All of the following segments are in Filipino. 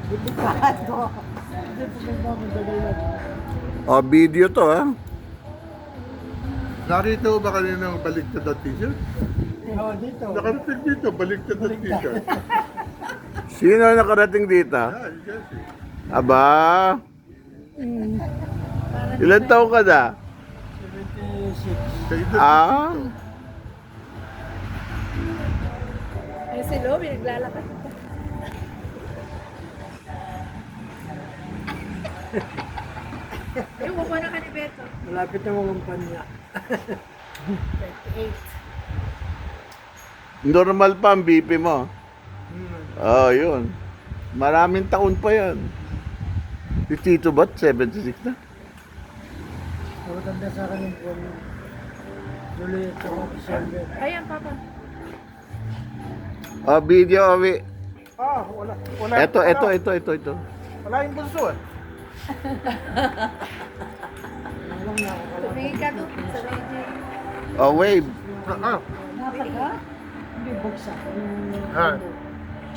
Delikado. Hindi po ganda mo dalayan. O, video to, ha? Nakita ko ba kanina ng baliktad na t-shirt? Oo, dito. Nakarating dito, baliktad na t-shirt. Sino ang nakarating dito? Ah, si Jessie. Aba, ilan taon ka na? 76. Sa edad Ah, Ay, si Lo, naglalakad ka. Yung kukuha na ka ni Beto. Malapit na walang panya. 28. normal pa ang BP mo. Oh, yun. Maraming taon pa yan. Si Tito ba't 76 na? Matanda sa akin yung buwan. Juliet sa December. Ayan, Papa. Oh, video, Owi. Ah, wala. Wala. Ito. Wala yung bunso eh. Alam na ako. Tumingin ka doon sa radio. Oh, wave. Ah, Napaka? Hindi buksa. ah.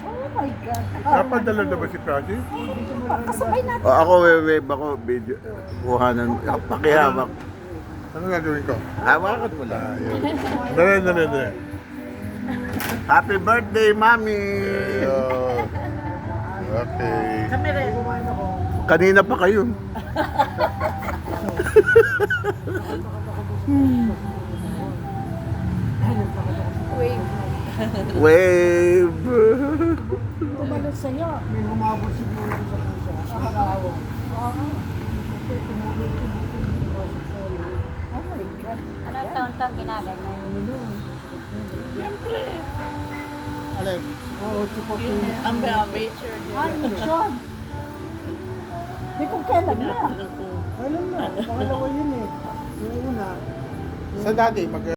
Oh my God. Napadala na ba si Prati? Kasabay natin. Oh, ako wave ako video. Kuhanan. Pakihamak. Ano gagawin ko? Hawakan mo lang. Ah, yun. Dali. Happy birthday, Mami! Ayun. Okay. Kami rin. Kumain ako. Kanina pa kayo. Wave. Wave! Tumalot sa'yo. May humabot siguro sa pusa. Nakakawa. Oh my God. Anong taon-taon ginaganyan? Alay. Oo, tipo ko. Ang amateur. Ano siya? Hindi kung kailan na. Kailan na? Pangalawa yun eh. Yung una. Sa dati,